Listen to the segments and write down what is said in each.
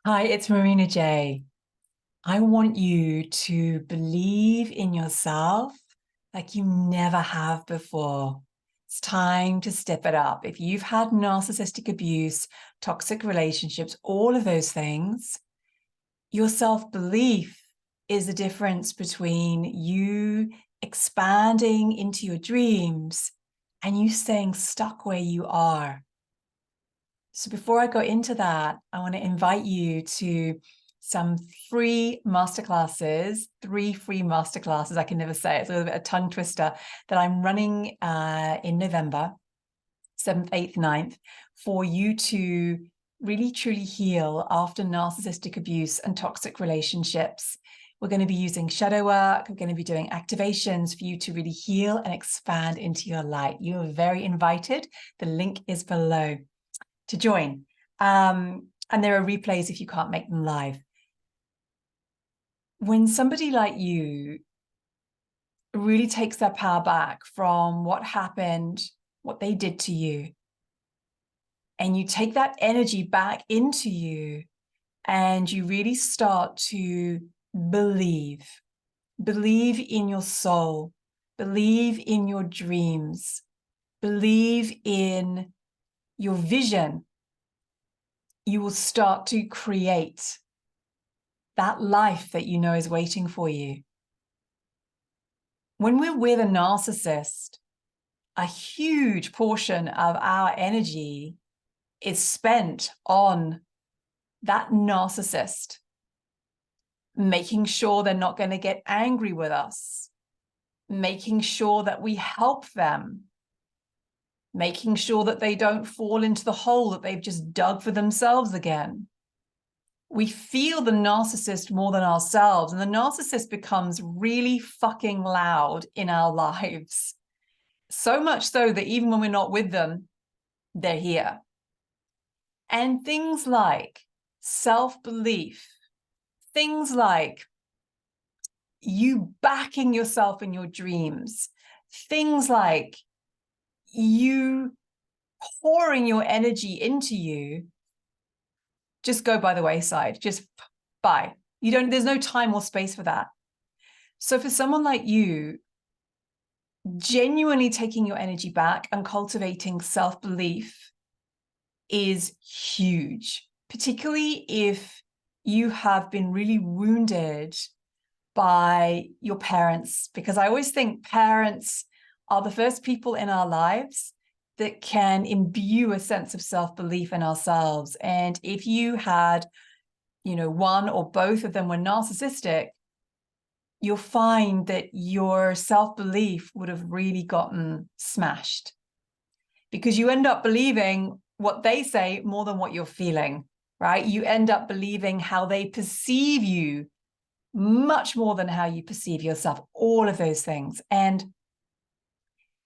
Hi, it's Marina J. I want you to believe in yourself like you never have before. It's time to step it up. If you've had narcissistic abuse, toxic relationships, all of those things, your self-belief is the difference between you expanding into your dreams and you staying stuck where you are. So before I go into that, I want to invite you to some free masterclasses, 3 free masterclasses. I can never say it. It's a little bit of a tongue twister that I'm running in November, 7th, 8th, 9th, for you to really truly heal after narcissistic abuse and toxic relationships. We're going to be using shadow work. We're going to be doing activations for you to really heal and expand into your light. You are very invited. The link is below to join. And there are replays if you can't make them live. When somebody like you really takes their power back from what happened, what they did to you, and you take that energy back into you, and you really start to believe in your soul, believe in your dreams, believe in your vision, you will start to create that life that you know is waiting for you. When we're with a narcissist, a huge portion of our energy is spent on that narcissist, making sure they're not going to get angry with us, making sure that we help them, making sure that they don't fall into the hole that they've just dug for themselves again. We feel the narcissist more than ourselves, and the narcissist becomes really fucking loud in our lives. So much so that even when we're not with them, they're here. And things like self-belief, things like you backing yourself in your dreams, things like you pouring your energy into you, just go by the wayside, just bye. There's no time or space for that. So for someone like you, genuinely taking your energy back and cultivating self-belief is huge, particularly if you have been really wounded by your parents, because I always think parents are the first people in our lives that can imbue a sense of self-belief in ourselves. And if you had, one or both of them were narcissistic, you'll find that your self-belief would have really gotten smashed, because you end up believing what they say more than what you're feeling, right? You end up believing how they perceive you much more than how you perceive yourself, all of those things. And,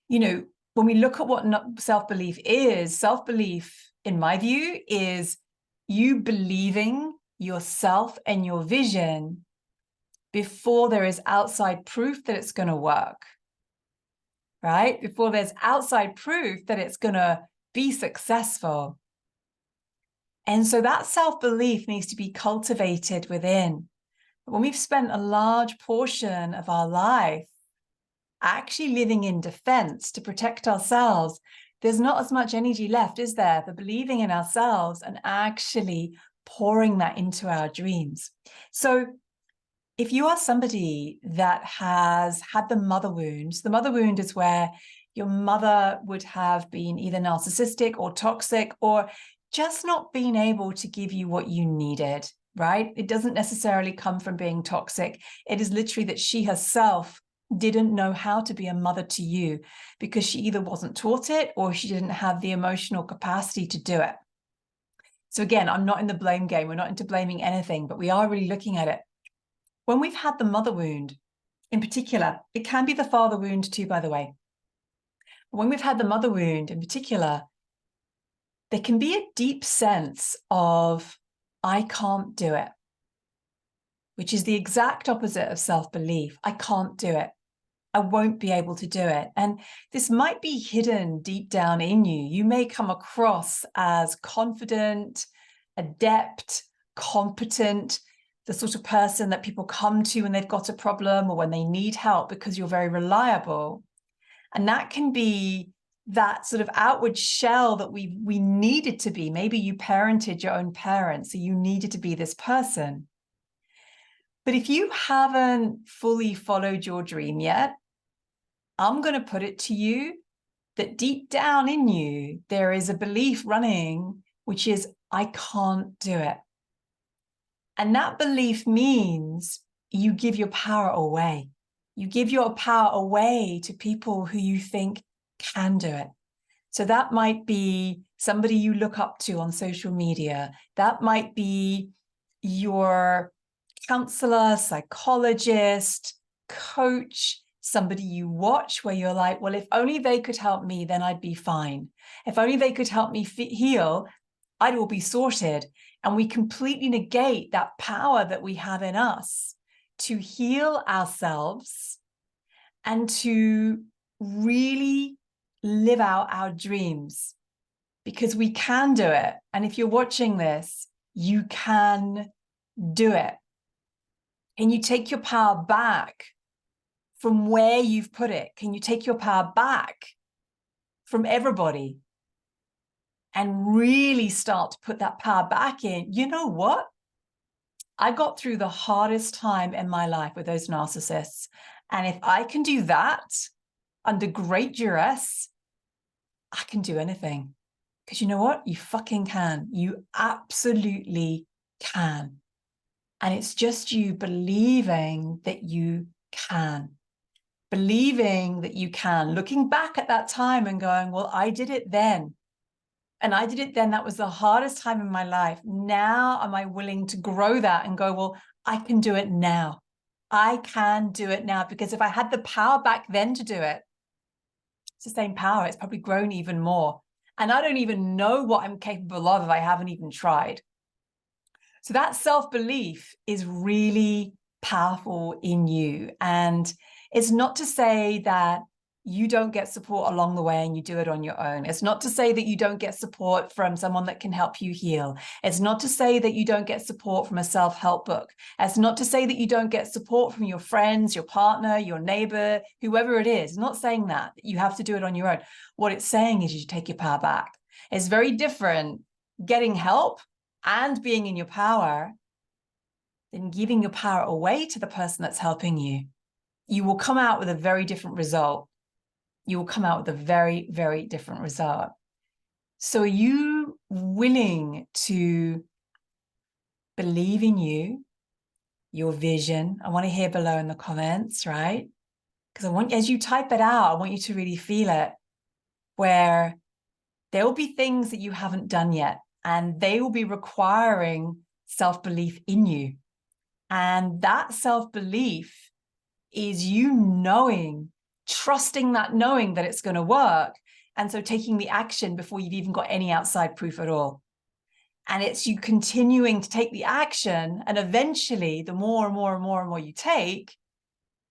when we look at what self-belief is, self-belief, in my view, is you believing yourself and your vision before there is outside proof that it's going to work, right? Before there's outside proof that it's going to be successful. And so that self-belief needs to be cultivated within. But when we've spent a large portion of our life actually living in defense to protect ourselves, there's not as much energy left, is there, for believing in ourselves and actually pouring that into our dreams. So if you are somebody that has had the mother wound is where your mother would have been either narcissistic or toxic, or just not being able to give you what you needed, right? It doesn't necessarily come from being toxic. It is literally that she herself didn't know how to be a mother to you, because she either wasn't taught it or she didn't have the emotional capacity to do it. So again, I'm not in the blame game. We're not into blaming anything, but we are really looking at it. When we've had the mother wound in particular, it can be the father wound too, by the way. But when we've had the mother wound in particular, there can be a deep sense of, I can't do it, which is the exact opposite of self-belief. I can't do it. I won't be able to do it. And this might be hidden deep down in you. You may come across as confident, adept, competent, the sort of person that people come to when they've got a problem or when they need help because you're very reliable. And that can be that sort of outward shell that we needed to be. Maybe you parented your own parents, so you needed to be this person. But if you haven't fully followed your dream yet, I'm going to put it to you that deep down in you, there is a belief running, which is, I can't do it. And that belief means you give your power away. You give your power away to people who you think can do it. So that might be somebody you look up to on social media. That might be your counselor, psychologist, coach, somebody you watch where you're like, well, if only they could help me, then I'd be fine. If only they could help me heal, I'd all be sorted. And we completely negate that power that we have in us to heal ourselves and to really live out our dreams, because we can do it. And if you're watching this, you can do it. Can you take your power back from where you've put it? Can you take your power back from everybody and really start to put that power back in? You know what? I got through the hardest time in my life with those narcissists. And if I can do that under great duress, I can do anything. Because you know what? You fucking can. You absolutely can. And it's just you believing that you can. Believing that you can. Looking back at that time and going, well, I did it then. And I did it then. That was the hardest time in my life. Now am I willing to grow that and go, well, I can do it now. I can do it now. Because if I had the power back then to do it, it's the same power. It's probably grown even more. And I don't even know what I'm capable of if I haven't even tried. So that self-belief is really powerful in you. And it's not to say that you don't get support along the way and you do it on your own. It's not to say that you don't get support from someone that can help you heal. It's not to say that you don't get support from a self-help book. It's not to say that you don't get support from your friends, your partner, your neighbor, whoever it is. It's not saying that you have to do it on your own. What it's saying is you take your power back. It's very different getting help and being in your power than giving your power away to the person that's helping you. You will come out with a very different result. You will come out with a very, very different result. So are you willing to believe in you, your vision? I want to hear below in the comments, right? Because I want, as you type it out, I want you to really feel it, where there will be things that you haven't done yet, and they will be requiring self-belief in you. And that self-belief is you knowing, trusting that knowing that it's going to work. And so taking the action before you've even got any outside proof at all. And it's you continuing to take the action. And eventually, the more and more and more and more you take,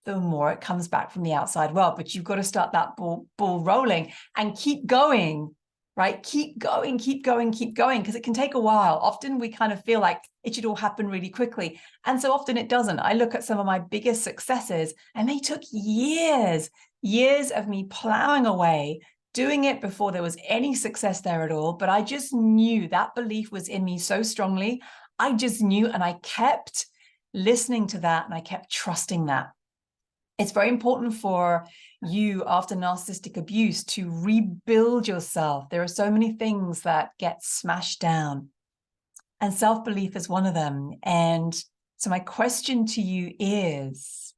the more it comes back from the outside world. But you've got to start that ball rolling and keep going, right? Keep going, keep going, keep going, because it can take a while. Often we kind of feel like it should all happen really quickly. And so often it doesn't. I look at some of my biggest successes and they took years of me plowing away, doing it before there was any success there at all. But I just knew that belief was in me so strongly. I just knew, and I kept listening to that and I kept trusting that. It's very important for you after narcissistic abuse to rebuild yourself. There are so many things that get smashed down, and self-belief is one of them. And so my question to you is,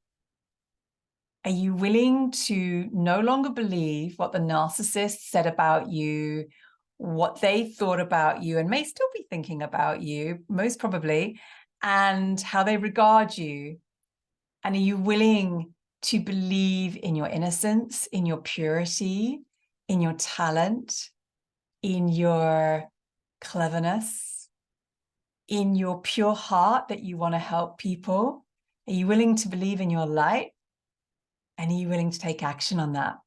are you willing to no longer believe what the narcissist said about you, what they thought about you, and may still be thinking about you, most probably, and how they regard you? And are you willing to believe in your innocence, in your purity, in your talent, in your cleverness, in your pure heart that you want to help people? Are you willing to believe in your light? And are you willing to take action on that?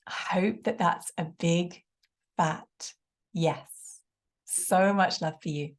I hope that that's a big, fat yes. So much love for you.